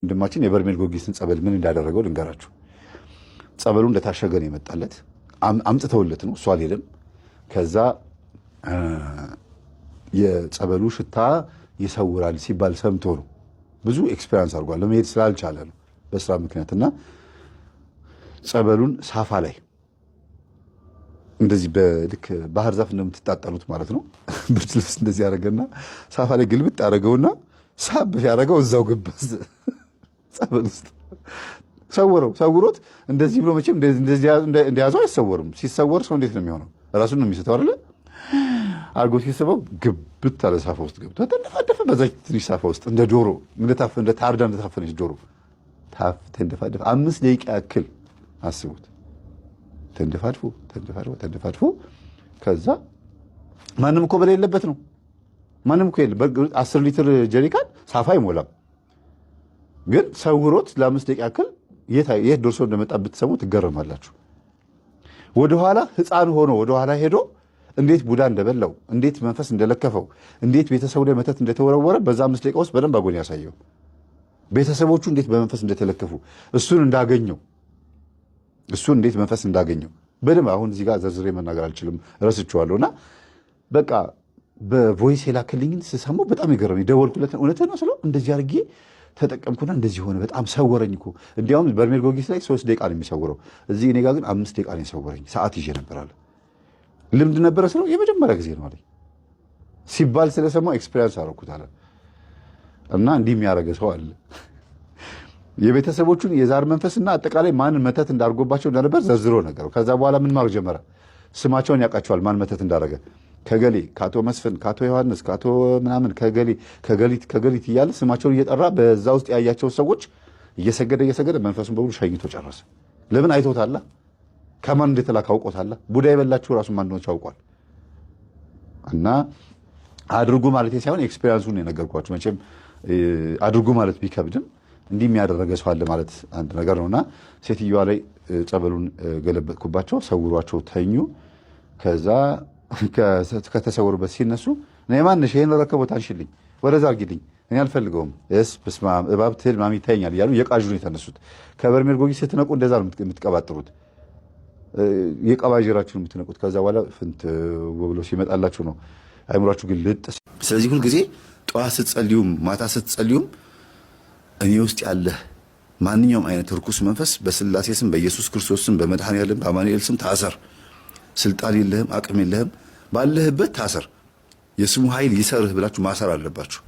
ወንድማችን የበርሜል ጊዮርጊስን ጸበል ምን እንዳደረገው ልንገራችሁ። ጸበሉ እንደታሸገ ነው የመጣለት። አምጥተውለት ነው፣ እሱ አልሄደም። ከዛ የጸበሉ ሽታ ይሰውራል ሲባል ሰምቶ ነው። ብዙ ኤክስፔሪንስ አድርጓል። ለመሄድ ስላልቻለ ነው በስራ ምክንያት። እና ጸበሉን ሳፋ ላይ እንደዚህ በልክ ባህር ዛፍ እንደምትጣጠሉት ማለት ነው ብርድ ልብስ እንደዚህ ያደረገና ሳፋ ላይ ግልብጥ ያደረገውና ሳብ ያደረገው እዛው ገባ ጸበል ውስጥ ሰውሮት እንደዚህ ብሎ መቼም እንደያዘው አይሰወርም። ሲሰወር ሰው እንዴት ነው የሚሆነው? ራሱን ነው የሚስተው አይደለ? አርጎ ሲሰበው ግብት አለ ሳፋ ውስጥ ገብቶ ተንደፋደፈ። በዛች ትንሽ ሳፋ ውስጥ እንደ ዶሮ እንደ ታርዳ እንደታፈነች ዶሮ ተንደፋደፈ። 5 ደቂቃ ያክል አስቡት። ተንደፋድፎ ከዛ ማንም እኮ በሌለበት ነው። ማንም እኮ የለም። 10 ሊትር ጀሪካን ሳፋ አይሞላም። ግን ሰውሮት ለ5 ደቂቃ ያክል የት ደርሶ እንደመጣ ብትሰሙ ትገረማላችሁ። ወደኋላ ህፃን ሆኖ ወደኋላ ሄዶ እንዴት ቡዳ እንደበላው፣ እንዴት መንፈስ እንደለከፈው፣ እንዴት ቤተሰቡ ላይ መተት እንደተወረወረ በዛ 5 ደቂቃ ውስጥ በደንብ አጎን ያሳየው። ቤተሰቦቹ እንዴት በመንፈስ እንደተለከፉ እሱን እንዴት መንፈስ እንዳገኘው በደንብ አሁን እዚህ ጋር ዘርዝሬ መናገር አልችልም፣ ረስቼዋለሁ። እና በቃ በቮይስ የላክልኝን ስሰማው በጣም የገረመኝ፣ ደወልኩለት። እውነትህን ነው ስለው እንደዚህ አድርጌ ተጠቀምኩና እንደዚህ ሆነ። በጣም ሰወረኝ እኮ። እንዲያውም በርሜል ጊዮርጊስ ላይ 3 ደቂቃ ነው የሚሰውረው፣ እዚህ እኔ ጋር ግን 5 ደቂቃ ነው የሰወረኝ። ሰዓት ይዤ ነበር አለ። ልምድ ነበረ ስለው የመጀመሪያ ጊዜ ነው አለኝ። ሲባል ስለሰማው ኤክስፔሪንስ አደረኩት አለ። እና እንዲህ የሚያደርገ ሰው አለ። የቤተሰቦቹን የዛር መንፈስና አጠቃላይ ማንን መተት እንዳርጎባቸው እንደነበር ዘርዝሮ ነገረው። ከዛ በኋላ ምን ማድረግ ጀመረ? ስማቸውን ያውቃቸዋል፣ ማን መተት እንዳደረገ። ከገሌ ከአቶ መስፍን፣ ከአቶ ዮሐንስ፣ ከአቶ ምናምን፣ ከገሊት እያለ ስማቸውን እየጠራ በዛ ውስጥ ያያቸው ሰዎች እየሰገደ መንፈሱን በሙሉ ሸኝቶ ጨረሰ። ለምን? አይቶታላ። ከማን እንደተላከ አውቆታላ። ቡዳ የበላችሁ ራሱ ማን ነው አውቋል። እና አድርጉ ማለት ሳይሆን ኤክስፔሪንሱን የነገርኳችሁ። መቼም አድርጉ ማለት ቢከብድም እንዲህ የሚያደረገ ሰው አለ ማለት አንድ ነገር ነውና ሴትዮዋ ላይ ጸበሉን ገለበጥኩባቸው፣ ሰውሯቸው ተኙ። ከዛ ከተሰወሩበት ሲነሱ ነይ ማንሽ ይሄን ረከቦት አንሽልኝ፣ ወደዛ አርጊልኝ፣ እኔ አልፈልገውም፣ በስመ አብ እባብ ትል ማሚ ይታየኛል እያሉ የቃዡ ነው የተነሱት። ከበርሜል ጊዮርጊስ ስትነቁ እንደዛ ነው የምትቀባጥሩት፣ የቀባዥራችሁን የምትነቁት። ከዛ በኋላ ፍንት ብሎ ሲመጣላችሁ ነው አይምሯችሁ ግን ልጥ። ስለዚህ ሁልጊዜ ጠዋት ስትጸልዩም ማታ ስትጸልዩም እኔ ውስጥ ያለ ማንኛውም አይነት ርኩስ መንፈስ በስላሴ ስም በኢየሱስ ክርስቶስ ስም በመድኃኔዓለም በአማኑኤል ስም ታሰር። ስልጣን የለህም፣ አቅም የለህም፣ ባለህበት ታሰር፣ የስሙ ኃይል ይሰርህ ብላችሁ ማሰር አለባችሁ።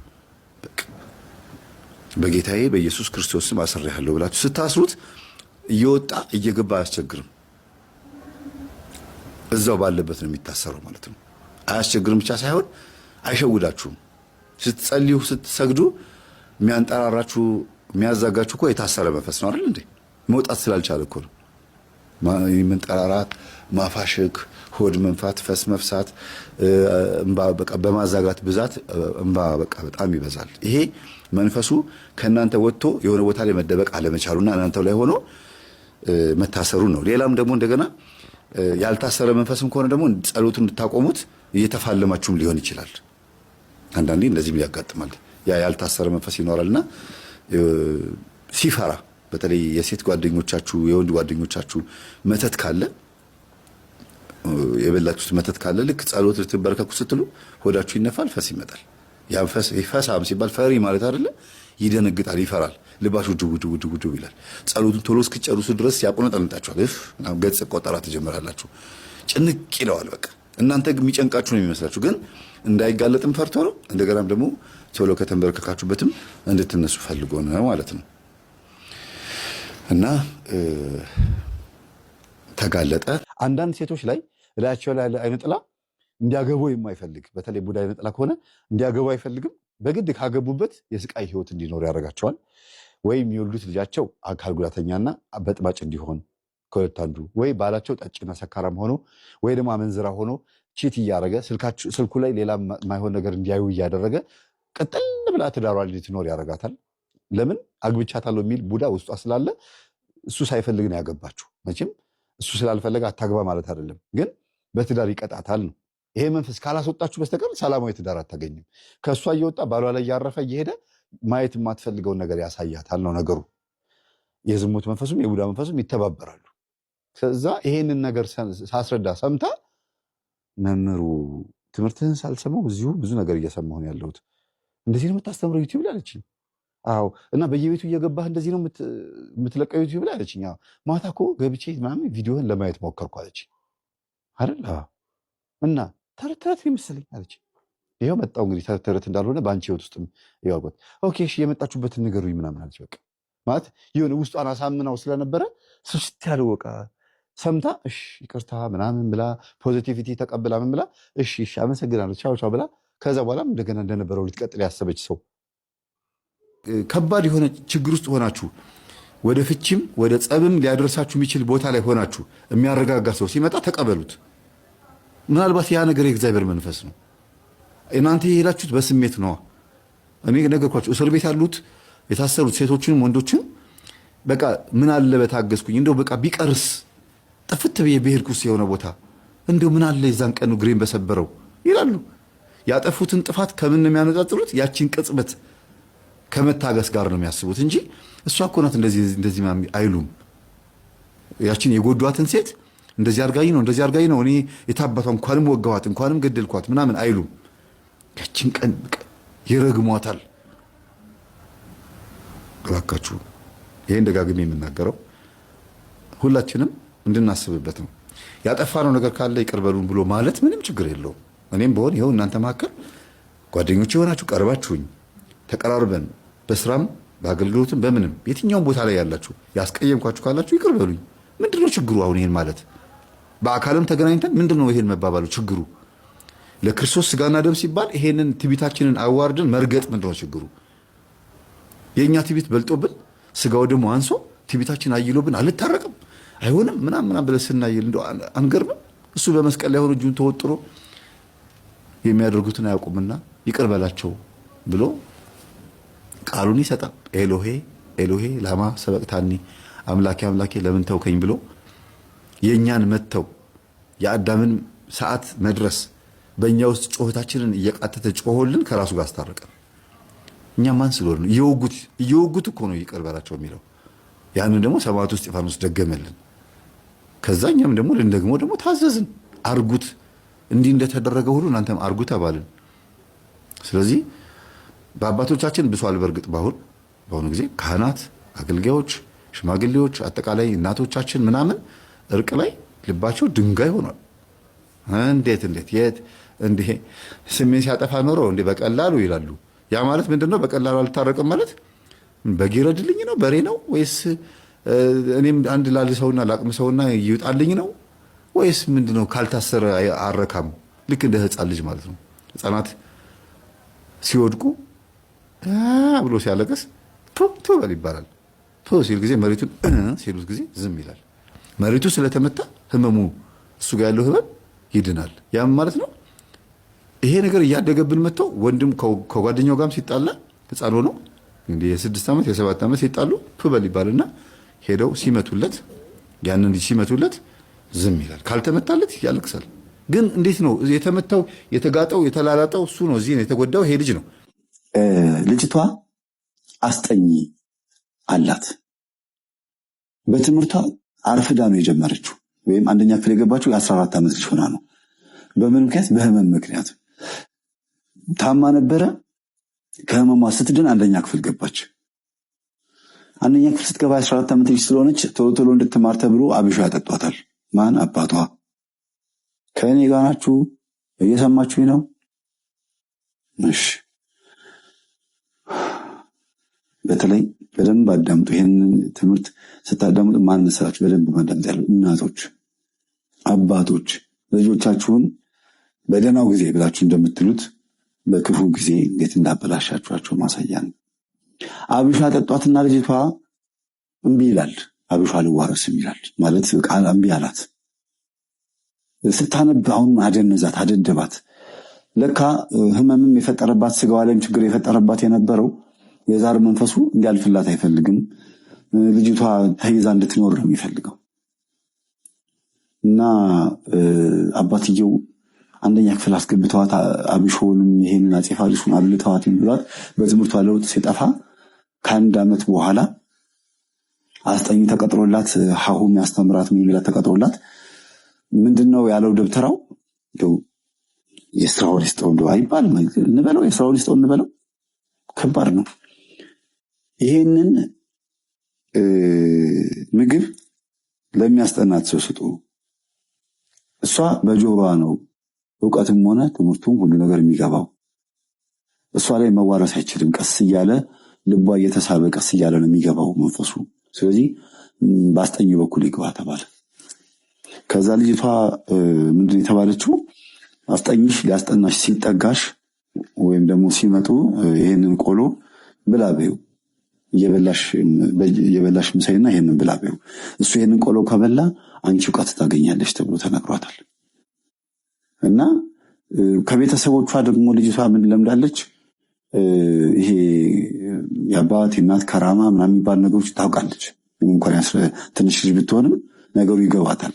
በጌታዬ በኢየሱስ ክርስቶስ ስም አስሬሃለሁ ብላችሁ ስታስሩት እየወጣ እየገባ አያስቸግርም። እዛው ባለበት ነው የሚታሰረው ማለት ነው። አያስቸግርም ብቻ ሳይሆን አይሸውዳችሁም። ስትጸልዩ ስትሰግዱ የሚያንጠራራችሁ የሚያዛጋችሁ እኮ የታሰረ መንፈስ ነው አይደል እንዴ? መውጣት ስላልቻለ እኮ ነው። መንጠራራት፣ ማፋሸክ፣ ሆድ መንፋት፣ ፈስ መፍሳት፣ እንባ በቃ በማዛጋት ብዛት እንባ በቃ በጣም ይበዛል። ይሄ መንፈሱ ከእናንተ ወጥቶ የሆነ ቦታ ላይ መደበቅ አለመቻሉና እናንተው ላይ ሆኖ መታሰሩ ነው። ሌላም ደግሞ እንደገና ያልታሰረ መንፈስም ከሆነ ደግሞ ጸሎቱን እንድታቆሙት እየተፋለማችሁም ሊሆን ይችላል። አንዳንዴ እንደዚህም ያጋጥማል። ያ ያልታሰረ መንፈስ ይኖራልና ሲፈራ በተለይ የሴት ጓደኞቻችሁ የወንድ ጓደኞቻችሁ መተት ካለ የበላችሁት መተት ካለ ልክ ጸሎት ልትበረከኩ ስትሉ ሆዳችሁ ይነፋል፣ ፈስ ይመጣል። ያ ፈሳም ሲባል ፈሪ ማለት አይደለ? ይደነግጣል፣ ይፈራል፣ ልባችሁ ድው ይላል። ጸሎቱን ቶሎ እስኪጨርሱ ድረስ ያቆነጠንጣችኋል። ገጽ ቆጠራ ትጀምራላችሁ። ጭንቅ ይለዋል። በቃ እናንተ የሚጨንቃችሁ ነው የሚመስላችሁ፣ ግን እንዳይጋለጥም ፈርቶ ነው። እንደገናም ደግሞ ቶሎ ከተንበረከካችሁበትም እንድትነሱ ፈልጎ ነው ማለት ነው። እና ተጋለጠ። አንዳንድ ሴቶች ላይ እላያቸው ላይ አይነ ጥላ እንዲያገቡ የማይፈልግ በተለይ ቡዳ አይነ ጥላ ከሆነ እንዲያገቡ አይፈልግም። በግድ ካገቡበት የስቃይ ህይወት እንዲኖር ያደርጋቸዋል። ወይም የሚወልዱት ልጃቸው አካል ጉዳተኛና በጥባጭ እንዲሆን ከሁለት አንዱ፣ ወይ ባላቸው ጠጭና ሰካራም ሆኖ ወይ ደግሞ አመንዝራ ሆኖ ቺት እያደረገ ስልኩ ላይ ሌላ ማይሆን ነገር እንዲያዩ እያደረገ ቀጥል ብላ ትዳሯ እንድትኖር ያደርጋታል። ለምን? አግብቻታለሁ የሚል ቡዳ ውስጧ ስላለ እሱ ሳይፈልግ ነው ያገባችሁ። መቼም እሱ ስላልፈለገ አታግባ ማለት አይደለም፣ ግን በትዳር ይቀጣታል ነው። ይሄ መንፈስ ካላስወጣችሁ በስተቀር ሰላማዊ ትዳር አታገኝም። ከእሷ እየወጣ ባሏ ላይ እያረፈ እየሄደ ማየት የማትፈልገውን ነገር ያሳያታል ነው ነገሩ። የዝሙት መንፈሱም የቡዳ መንፈሱም ይተባበራሉ። ከዛ ይሄንን ነገር ሳስረዳ ሰምታ መምህሩ ትምህርትህን ሳልሰማው እዚሁ ብዙ ነገር እየሰማሁ ነው ያለሁት፣ እንደዚህ ነው የምታስተምረው ዩቲዩብ ላይ አለችኝ። አዎ እና በየቤቱ እየገባህ እንደዚህ ነው የምትለቀው ዩቲዩብ ላይ አለችኝ። አዎ ማታ እኮ ገብቼ ምናምን ቪዲዮህን ለማየት ሞከርኩ አለችኝ። አይደል? አዎ እና ተረት ተረት መሰለኝ አለች። ይኸው መጣሁ እንግዲህ ተረት ተረት እንዳልሆነ በአንቺ ህይወት ውስጥም ያውቁት። ኦኬ እሺ የመጣችሁበትን ንገሩኝ ምናምን አለች። በቃ ማለት የሆነ ውስጧን አሳምናው ስለነበረ ስስት ያለው በቃ ሰምታ እሺ ይቅርታ ምናምን ብላ ፖዚቲቪቲ ተቀብላ ምን ብላ እሺ እሺ አመሰግናለሁ ቻው ቻው ብላ ከዛ በኋላም እንደገና እንደነበረው ልትቀጥል ያሰበች ሰው። ከባድ የሆነ ችግር ውስጥ ሆናችሁ ወደ ፍቺም ወደ ጸብም ሊያደርሳችሁ የሚችል ቦታ ላይ ሆናችሁ የሚያረጋጋ ሰው ሲመጣ ተቀበሉት። ምናልባት ያ ነገር የእግዚአብሔር መንፈስ ነው። እናንተ የሄዳችሁት በስሜት ነው። እኔ ነገርኳችሁ። እስር ቤት ያሉት የታሰሩት ሴቶችንም ወንዶችን በቃ ምን አለ በታገስኩኝ፣ እንደው በቃ ቢቀርስ ጥፍት ብዬ ብሄድኩስ የሆነ ቦታ እንደው ምን አለ የዛን ቀኑ ግሬን በሰበረው ይላሉ። ያጠፉትን ጥፋት ከምን የሚያነጻጽሩት ያቺን ቅጽበት ከመታገስ ጋር ነው የሚያስቡት እንጂ እሷ እኮ ናት እንደዚህ አይሉም። ያቺን የጎዷትን ሴት እንደዚህ አርጋኝ ነው እኔ የታባቷ እንኳንም ወጋኋት እንኳንም ገደልኳት ምናምን አይሉም። ያቺን ቀን ይረግሟታል። እባካችሁ ይሄን ደጋግሜ የምናገረው ሁላችንም እንድናስብበት ነው። ያጠፋነው ነገር ካለ ይቅር በሉን ብሎ ማለት ምንም ችግር የለውም። እኔም በሆን ይኸው እናንተ መካከል ጓደኞች የሆናችሁ ቀርባችሁኝ ተቀራርበን በስራም በአገልግሎትም በምንም የትኛውም ቦታ ላይ ያላችሁ ያስቀየምኳችሁ ካላችሁ ይቅር በሉኝ። ምንድነው ችግሩ? አሁን ይሄን ማለት በአካልም ተገናኝተን ምንድነው ይሄን መባባሉ ችግሩ? ለክርስቶስ ስጋና ደም ሲባል ይሄንን ትቢታችንን አዋርድን መርገጥ ምንድነው ችግሩ? የኛ ትቢት በልጦብን ስጋው ደግሞ አንሶ ትቢታችን አይሎብን አልታረቅም አይሆንም ምናምን ብለን ስናይል እንደው አንገርምም? እሱ በመስቀል ላይ ሆኖ እጁን ተወጥሮ የሚያደርጉትን አያውቁምና ይቅር በላቸው ብሎ ቃሉን ይሰጣል። ኤሎሄ ኤሎሄ ላማ ሰበቅታኒ፣ አምላኬ አምላኬ ለምን ተውከኝ ብሎ የእኛን መተው የአዳምን ሰዓት መድረስ በእኛ ውስጥ ጮህታችንን እየቃተተ ጮሆልን ከራሱ ጋር አስታረቀን። እኛ ማን ስለሆነ ነው? እየወጉት እኮ ነው ይቅር በላቸው የሚለው። ያንን ደግሞ ሰማዕቱ እስጢፋኖስ ደገመልን። ከዛ እኛም ደግሞ ልንደግመው ደግሞ ታዘዝን። አርጉት፣ እንዲህ እንደተደረገ ሁሉ እናንተም አርጉ ተባልን። ስለዚህ በአባቶቻችን ብሷል። በእርግጥ በአሁኑ ጊዜ ካህናት፣ አገልጋዮች፣ ሽማግሌዎች፣ አጠቃላይ እናቶቻችን ምናምን እርቅ ላይ ልባቸው ድንጋይ ሆኗል። እንዴት የት እንዴ ስሜን ሲያጠፋ ኖሮ እንዴ በቀላሉ ይላሉ። ያ ማለት ምንድነው? በቀላሉ አልታረቅም ማለት በጌረድልኝ ነው በሬ ነው ወይስ እኔም አንድ ላልሰውና ላቅምሰውና ይውጣልኝ ነው ወይስ ምንድነው? ካልታሰረ አረካም። ልክ እንደ ህፃን ልጅ ማለት ነው። ህፃናት ሲወድቁ ብሎ ሲያለቅስ ቶ በል ይባላል። ቶ ሲል ጊዜ መሬቱን ሲሉት ጊዜ ዝም ይላል። መሬቱ ስለተመታ ህመሙ እሱ ጋር ያለው ህመም ይድናል። ያም ማለት ነው ይሄ ነገር እያደገብን መጥተው ወንድም ከጓደኛው ጋርም ሲጣላ ህፃን ሆኖ እንግዲህ የ6 ዓመት የ7 ዓመት ሲጣሉ ፕበል ይባልና ሄደው ሲመቱለት ያንን ልጅ ሲመቱለት ዝም ይላል። ካልተመታለት ያለቅሳል። ግን እንዴት ነው የተመታው የተጋጠው የተላላጠው? እሱ ነው። እዚህ ነው የተጎዳው ይሄ ልጅ ነው። ልጅቷ አስጠኝ አላት። በትምህርቷ አርፍዳ ነው የጀመረችው። ወይም አንደኛ ክፍል የገባችው የ14 ዓመት ልጅ ሆና ነው። በምን ምክንያት? በህመም ምክንያት ታማ ነበረ። ከህመሟ ስትድን አንደኛ ክፍል ገባች። አንደኛ ክፍል ስትገባ 14 ዓመት ልጅ ስለሆነች ቶሎ ቶሎ እንድትማር ተብሎ አብሾ ያጠጧታል። ማን? አባቷ። ከእኔ ጋር ናችሁ? እየሰማችሁኝ ነው? እሺ፣ በተለይ በደንብ አዳምጡ። ይህንን ትምህርት ስታዳምጡ ማን መሰላችሁ በደንብ ማዳምጥ ያለው? እናቶች፣ አባቶች ልጆቻችሁን በደህናው ጊዜ ብላችሁ እንደምትሉት በክፉ ጊዜ እንዴት እንዳበላሻችኋቸው ማሳያ ነው። አብሾ አጠጧትና ልጅቷ እምቢ ይላል። አብሾ አልዋረስም ይላል ማለት ቃል እምቢ አላት። ስታነብ አሁን አደነዛት፣ አደደባት። ለካ ህመምም የፈጠረባት ስጋዋ ላይም ችግር የፈጠረባት የነበረው የዛር መንፈሱ እንዲያልፍላት አይፈልግም። ልጅቷ ተይዛ እንድትኖር ነው የሚፈልገው። እና አባትየው አንደኛ ክፍል አስገብተዋት አብሾንም ይሄንን አጼ ፋሪሱን አብልተዋት ብሏት በትምህርቷ ለውጥ ሲጠፋ ከአንድ ዓመት በኋላ አስጠኝ ተቀጥሮላት ሐሁም ያስተምራት የሚላት ተቀጥሮላት ምንድነው ያለው ደብተራው የስራውን ይስጠው እንደው አይባል እንበለው የስራውን ይስጠው እንበለው ከባድ ነው። ይሄንን ምግብ ለሚያስጠናት ሰው ስጡ። እሷ በጆሮዋ ነው ዕውቀትም ሆነ ትምህርቱም ሁሉ ነገር የሚገባው። እሷ ላይ መዋረስ አይችልም። ቀስ እያለ ልቧ እየተሳበ ቀስ እያለ ነው የሚገባው መንፈሱ። ስለዚህ በአስጠኝ በኩል ይግባ ተባለ። ከዛ ልጅቷ ምንድን የተባለችው አስጠኝሽ ሊያስጠናሽ ሲጠጋሽ ወይም ደግሞ ሲመጡ ይሄንን ቆሎ ብላ በይው የበላሽ ምሳይና ይሄንን ብላ በይው፣ እሱ ይሄንን ቆሎ ከበላ አንቺ ዕውቀት ታገኛለሽ ተብሎ ተነግሯታል። እና ከቤተሰቦቿ ደግሞ ልጅቷ ምን ለምዳለች? ይሄ የአባት የእናት ከራማ ምናምን የሚባል ነገሮች ታውቃለች። እንኳን ትንሽ ልጅ ብትሆንም ነገሩ ይገባታል።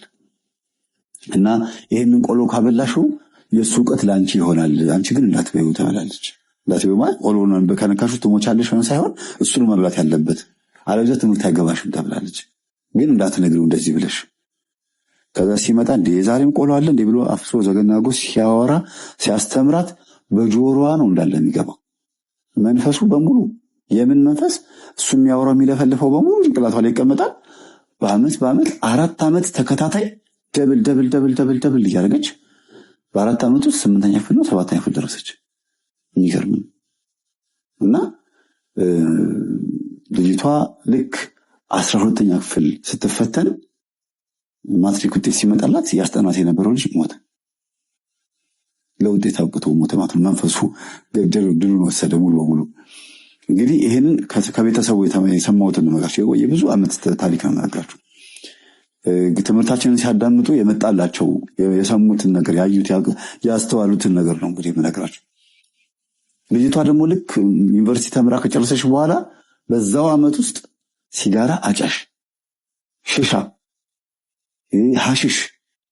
እና ይሄንን ቆሎ ካበላሽው የሱ ዕውቀት ለአንቺ ይሆናል፣ አንቺ ግን እንዳትበይው ተብላለች። እንዳትበይው ማለት ቆሎውን በከነካሹ ትሞቻለሽ ሳይሆን እሱን መብላት ያለበት፣ አለበለዚያ ትምህርት አይገባሽም ተብላለች። ግን እንዳትነግሪው እንደዚህ ብለሽ። ከዛ ሲመጣ እንደ የዛሬም ቆሎ አለ እንደ ብሎ አፍሶ ዘገናጎ ሲያወራ ሲያስተምራት በጆሮዋ ነው እንዳለ የሚገባው መንፈሱ በሙሉ። የምን መንፈስ? እሱ የሚያወራው የሚለፈልፈው በሙሉ ጭንቅላቷ ላይ ይቀመጣል። በአመት 4 ዓመት ተከታታይ ደብል እያደረገች በ4 ዓመት ውስጥ 8ኛ ክፍል ነው 7ኛ ክፍል ደረሰች። የሚገርም እና ልጅቷ ልክ 12ኛ ክፍል ስትፈተን ማትሪክ ውጤት ሲመጣላት ያስጠናት የነበረው ልጅ ሞተ። ለውጤት አብቅቶ ሞተ ማለት ነው። መንፈሱ ድሉን ወሰደ ሙሉ በሙሉ። እንግዲህ ይሄንን ከቤተሰቡ የሰማሁትን ነገራቸው የብዙ ዓመት ታሪክ ነው ነገራቸው። ትምህርታችንን ሲያዳምጡ የመጣላቸው የሰሙትን ነገር ያዩት ያስተዋሉትን ነገር ነው እንግዲህ የምነግራቸው። ልጅቷ ደግሞ ልክ ዩኒቨርሲቲ ተምራ ከጨረሰች በኋላ በዛው ዓመት ውስጥ ሲጋራ አጫሽ፣ ሽሻ፣ ሐሽሽ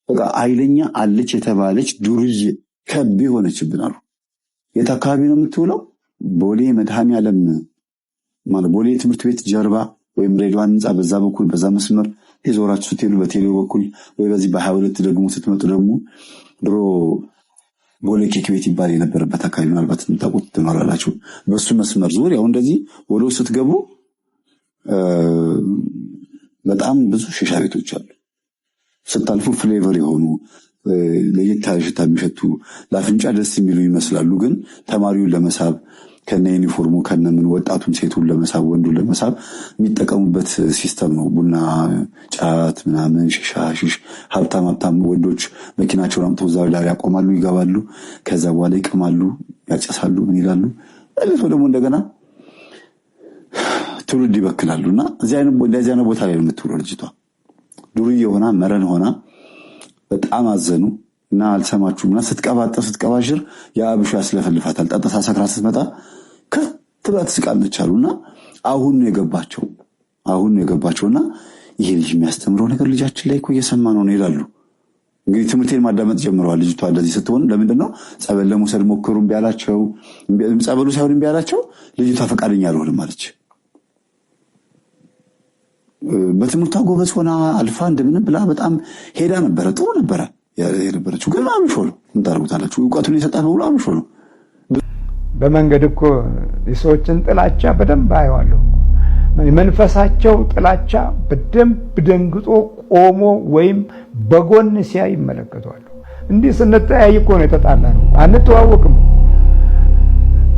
በቃ አይለኛ አለች የተባለች ዱርዬ ከብ ሆነችብን አሉ። የት አካባቢ ነው የምትውለው? ቦሌ መድኃኔዓለም ማለት ቦሌ ትምህርት ቤት ጀርባ ወይም ሬድዋን ህንፃ በዛ በኩል በዛ መስመር የዞራችሁ ስትሄዱ በቴሌ በኩል ወይ በዚህ በ22 ደግሞ ስትመጡ ደግሞ ድሮ ቦሌ ኬክ ቤት ይባል የነበረበት አካባቢ ምናልባት የምታውቁት ትኖራላችሁ። በሱ መስመር ዙሪያው እንደዚህ ወደ ውስጥ ስትገቡ በጣም ብዙ ሺሻ ቤቶች አሉ። ስታልፉ ፍሌቨር የሆኑ ለየት ያለ ሽታ የሚሸቱ ለአፍንጫ ደስ የሚሉ ይመስላሉ። ግን ተማሪውን ለመሳብ ከነ ዩኒፎርሙ ከነምን ወጣቱን ሴቱን ለመሳብ ወንዱን ለመሳብ የሚጠቀሙበት ሲስተም ነው። ቡና፣ ጫት ምናምን ሽሻ ሀብታም ወንዶች መኪናቸውን አምጥተው እዛው ላይ ያቆማሉ፣ ይገባሉ። ከዛ በኋላ ይቀማሉ፣ ያጨሳሉ፣ ምን ይላሉ። ለሌላ ደግሞ እንደገና ትውልድ ይበክላሉና እንደዚህ አይነት ቦታ ላይ የምትውለው ልጅቷ ዱርዬ ሆና መረን ሆና በጣም አዘኑ እና አልሰማችሁምና ስትቀባዥር የአብሹ ያስለፈልፋታል። ጠጥታ ሰክራ ስትመጣ ከትባ ትስቃለች አሉና አሁን ነው የገባቸውና ይሄ ልጅ የሚያስተምረው ነገር ልጃችን ላይ እኮ እየሰማ ነው ይላሉ። እንግዲህ ትምህርቴን ማዳመጥ ጀምረዋል። ልጅቷ እንደዚህ ስትሆን ለምንድነው ጸበል ለመውሰድ ሞክሩ እምቢ አላቸው። ጸበሉ ሳይሆን እምቢ አላቸው። ልጅቷ ፈቃደኛ አልሆነም አለች። በትምህርቷ ጎበዝ ሆና አልፋ እንደምን ብላ በጣም ሄዳ ነበረ። ጥሩ ነበረ የነበረችው። ግን አብሾ ነው እንታርጉታላችሁ። ዕውቀቱን የሰጣት በሙሉ አብሾ ነው። በመንገድ እኮ የሰዎችን ጥላቻ በደንብ አየዋለሁ። መንፈሳቸው ጥላቻ በደንብ ደንግጦ ቆሞ ወይም በጎን ሲያይ ይመለከቷል። እንዲህ ስንተያይ እኮ ነው የተጣላነው። አንተዋወቅም።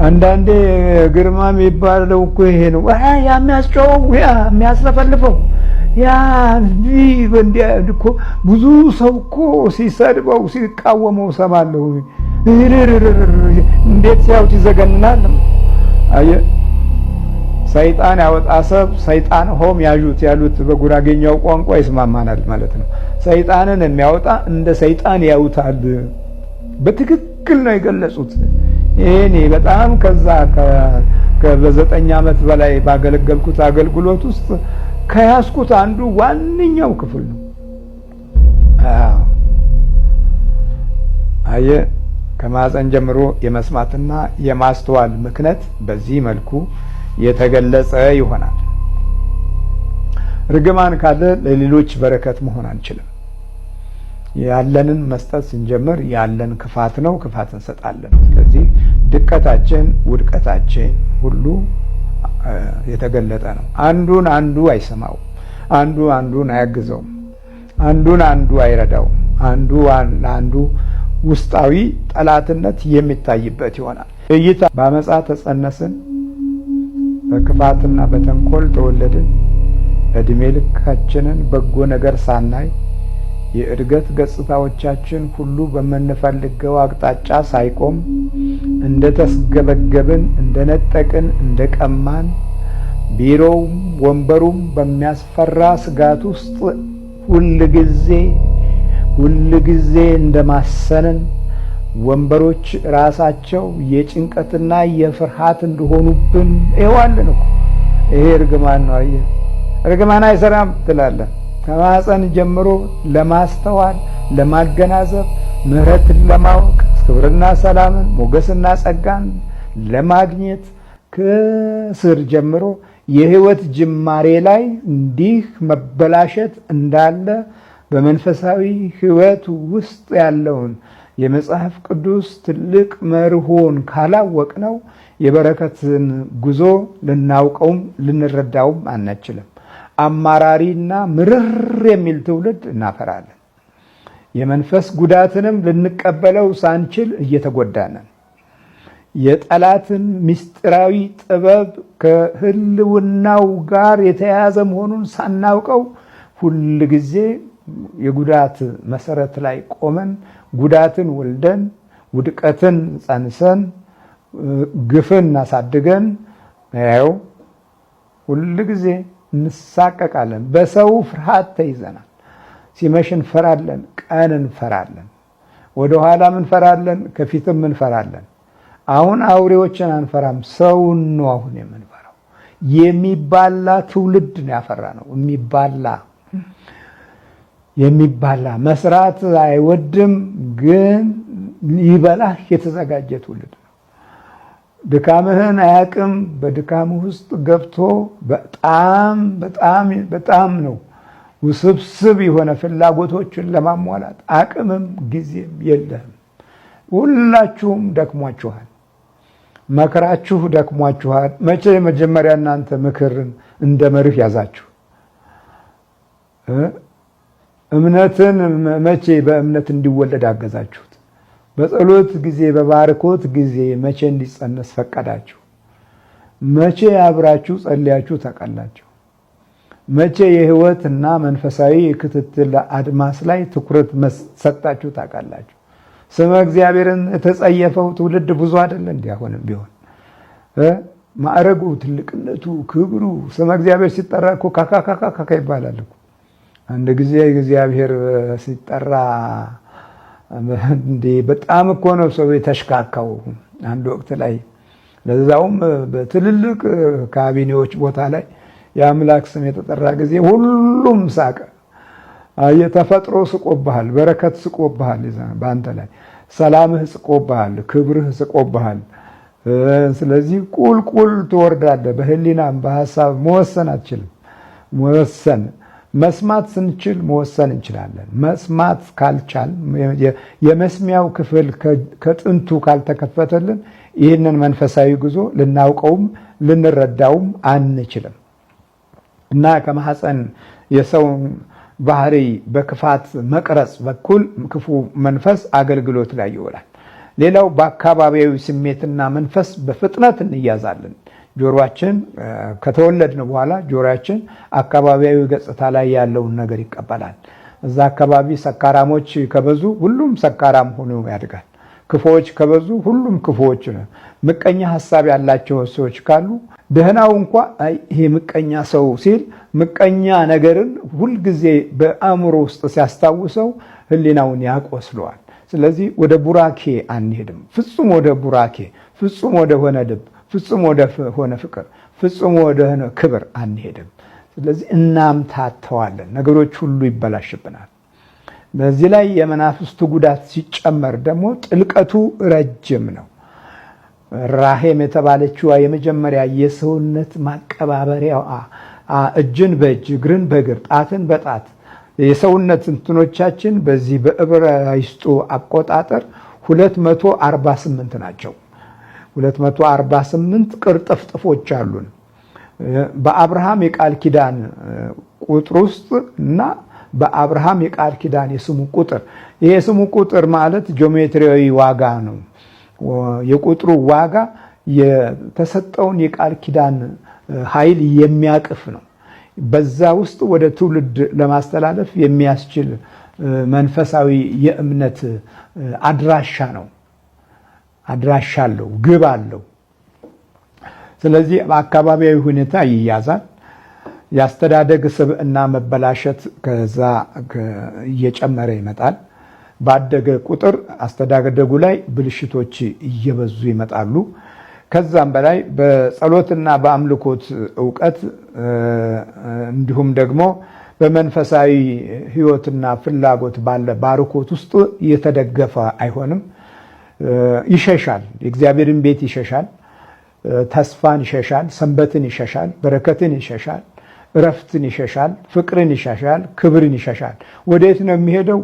አንዳንዴ ግርማ የሚባለው እኮ ይሄ ነው። የሚያስጨው የሚያስለፈልፈው እኮ ብዙ ሰው እኮ ሲሰድበው ሲቃወመው ሰማለሁ። እንዴት ሲያዩት ይዘገንናል። አየህ፣ ሰይጣን ያወጣ ሰብ ሰይጣን ሆም ያዡት ያሉት በጉራጌኛው ቋንቋ ይስማማናል ማለት ነው። ሰይጣንን የሚያወጣ እንደ ሰይጣን ያዩታል። በትክክል ነው የገለጹት። እኔ በጣም ከዛ ከ9 ዓመት በላይ ባገለገልኩት አገልግሎት ውስጥ ከያዝኩት አንዱ ዋነኛው ክፍል ነው። አየ ከማህፀን ጀምሮ የመስማትና የማስተዋል ምክንያት በዚህ መልኩ የተገለጸ ይሆናል። ርግማን ካለ ለሌሎች በረከት መሆን አንችልም። ያለንን መስጠት ስንጀምር ያለን ክፋት ነው፣ ክፋት እንሰጣለን። ስለዚህ ድቀታችን፣ ውድቀታችን ሁሉ የተገለጠ ነው። አንዱን አንዱ አይሰማው፣ አንዱ አንዱን አያግዘውም፣ አንዱን አንዱ አይረዳውም። አንዱ ለአንዱ ውስጣዊ ጠላትነት የሚታይበት ይሆናል። እይታ በአመፃ ተጸነስን፣ በክፋትና በተንኮል ተወለድን፣ እድሜ ልካችንን በጎ ነገር ሳናይ የእድገት ገጽታዎቻችን ሁሉ በምንፈልገው አቅጣጫ ሳይቆም እንደተስገበገብን፣ እንደነጠቅን፣ እንደቀማን ቢሮውም ወንበሩም በሚያስፈራ ስጋት ውስጥ ሁል ጊዜ እንደማሰንን ወንበሮች ራሳቸው የጭንቀትና የፍርሃት እንደሆኑብን ይዋልን እኮ ይሄ እርግማን ነው። አየህ እርግማን አይሰራም ትላለህ። ከማህፀን ጀምሮ ለማስተዋል፣ ለማገናዘብ፣ ምህረትን ለማወቅ፣ ክብርና ሰላምን፣ ሞገስና ጸጋን ለማግኘት ከስር ጀምሮ የህይወት ጅማሬ ላይ እንዲህ መበላሸት እንዳለ በመንፈሳዊ ህይወት ውስጥ ያለውን የመጽሐፍ ቅዱስ ትልቅ መርሆን ካላወቅነው የበረከትን ጉዞ ልናውቀውም ልንረዳውም አንችልም። አማራሪና ምርር የሚል ትውልድ እናፈራለን። የመንፈስ ጉዳትንም ልንቀበለው ሳንችል እየተጎዳነን የጠላትን ምስጢራዊ ጥበብ ከህልውናው ጋር የተያያዘ መሆኑን ሳናውቀው ሁል ጊዜ የጉዳት መሰረት ላይ ቆመን ጉዳትን ወልደን ውድቀትን ጸንሰን ግፍን አሳድገን ያው ሁል ጊዜ እንሳቀቃለን። በሰው ፍርሃት ተይዘናል። ሲመሽ እንፈራለን፣ ቀን እንፈራለን፣ ወደ ኋላም እንፈራለን፣ ከፊትም እንፈራለን። አሁን አውሬዎችን አንፈራም፣ ሰውን ነው አሁን የምንፈራው። የሚባላ ትውልድ ነው ያፈራ ነው። የሚባላ መስራት አይወድም፣ ግን ሊበላህ የተዘጋጀ ትውልድ ነው። ድካምህን አያቅም። በድካምህ ውስጥ ገብቶ በጣም ነው ውስብስብ የሆነ ፍላጎቶችን ለማሟላት አቅምም ጊዜም የለህም። ሁላችሁም ደክሟችኋል። መከራችሁ ደክሟችኋል። መቼ መጀመሪያ እናንተ ምክርን እንደ መርህ ያዛችሁ? እምነትን መቼ በእምነት እንዲወለድ አገዛችሁት? በጸሎት ጊዜ በባርኮት ጊዜ መቼ እንዲጸነስ ፈቀዳችሁ? መቼ አብራችሁ ጸልያችሁ ተቀላችሁ? መቼ የህይወትና መንፈሳዊ ክትትል አድማስ ላይ ትኩረት ሰጣችሁ ታውቃላችሁ? ስመ እግዚአብሔርን የተጸየፈው ትውልድ ብዙ አይደለ? እንዲያሆንም ቢሆን ማዕረጉ፣ ትልቅነቱ፣ ክብሩ ስመ እግዚአብሔር ሲጠራ እኮ ካካካካ ይባላል እኮ። አንድ ጊዜ እግዚአብሔር ሲጠራ እንዴ በጣም እኮ ነው ሰው የተሽካካው። አንድ ወቅት ላይ ለዛውም በትልልቅ ካቢኔዎች ቦታ ላይ የአምላክ ስም የተጠራ ጊዜ ሁሉም ሳቀ። የተፈጥሮ ስቆብሃል፣ በረከት ስቆብሃል፣ በአንተ ላይ ሰላምህ ስቆብሃል፣ ክብርህ ስቆብሃል። ስለዚህ ቁልቁል ትወርዳለህ። በህሊናም በሐሳብ መወሰን አትችልም። መስማት ስንችል መወሰን እንችላለን። መስማት ካልቻል የመስሚያው ክፍል ከጥንቱ ካልተከፈተልን ይህንን መንፈሳዊ ጉዞ ልናውቀውም ልንረዳውም አንችልም እና ከማህፀን የሰው ባህሪ በክፋት መቅረጽ በኩል ክፉ መንፈስ አገልግሎት ላይ ይውላል። ሌላው በአካባቢያዊ ስሜትና መንፈስ በፍጥነት እንያዛለን። ጆሮአችን ከተወለድን በኋላ ጆሮአችን አካባቢያዊ ገጽታ ላይ ያለውን ነገር ይቀበላል። እዛ አካባቢ ሰካራሞች ከበዙ ሁሉም ሰካራም ሆኖ ያድጋል። ክፉዎች ከበዙ ሁሉም ክፉዎች ነው። ምቀኛ ሐሳብ ያላቸው ሰዎች ካሉ ደህናው እንኳ ይሄ ምቀኛ ሰው ሲል ምቀኛ ነገርን ሁልጊዜ በአእምሮ ውስጥ ሲያስታውሰው ህሊናውን ያቆስለዋል። ስለዚህ ወደ ቡራኬ አንሄድም። ፍጹም ወደ ቡራኬ፣ ፍጹም ወደ ሆነ ልብ፣ ፍጹም ወደ ሆነ ፍቅር፣ ፍጹም ወደ ሆነ ክብር አንሄድም። ስለዚህ እናምታተዋለን። ነገሮች ሁሉ ይበላሽብናል። በዚህ ላይ የመናፍስቱ ጉዳት ሲጨመር ደግሞ ጥልቀቱ ረጅም ነው። ራሄም የተባለችዋ የመጀመሪያ የሰውነት ማቀባበሪያ እጅን በእጅ እግርን በእግር ጣትን በጣት የሰውነት እንትኖቻችን በዚህ በዕብራይስጡ አቆጣጠር 248 ናቸው። 248 ቅርጥፍጥፎች አሉን በአብርሃም የቃል ኪዳን ቁጥር ውስጥ እና በአብርሃም የቃል ኪዳን የስሙ ቁጥር። ይሄ የስሙ ቁጥር ማለት ጂኦሜትሪያዊ ዋጋ ነው። የቁጥሩ ዋጋ የተሰጠውን የቃል ኪዳን ኃይል የሚያቅፍ ነው። በዛ ውስጥ ወደ ትውልድ ለማስተላለፍ የሚያስችል መንፈሳዊ የእምነት አድራሻ ነው። አድራሻ አለው፣ ግብ አለው። ስለዚህ በአካባቢያዊ ሁኔታ ይያዛል። የአስተዳደግ ስብዕና መበላሸት ከዛ እየጨመረ ይመጣል። ባደገ ቁጥር አስተዳደጉ ላይ ብልሽቶች እየበዙ ይመጣሉ። ከዛም በላይ በጸሎትና በአምልኮት ዕውቀት እንዲሁም ደግሞ በመንፈሳዊ ሕይወትና ፍላጎት ባለ ባርኮት ውስጥ የተደገፈ አይሆንም። ይሸሻል። የእግዚአብሔርን ቤት ይሸሻል። ተስፋን ይሸሻል። ሰንበትን ይሸሻል። በረከትን ይሸሻል። እረፍትን ይሸሻል። ፍቅርን ይሸሻል። ክብርን ይሸሻል። ወዴት ነው የሚሄደው?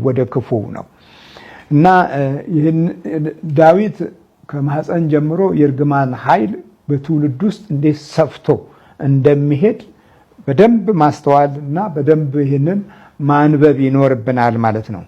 ወደ ክፉ ነው እና ይህን ዳዊት ከማህፀን ጀምሮ የእርግማን ኃይል በትውልድ ውስጥ እንዴት ሰፍቶ እንደሚሄድ በደንብ ማስተዋል እና በደንብ ይህንን ማንበብ ይኖርብናል ማለት ነው።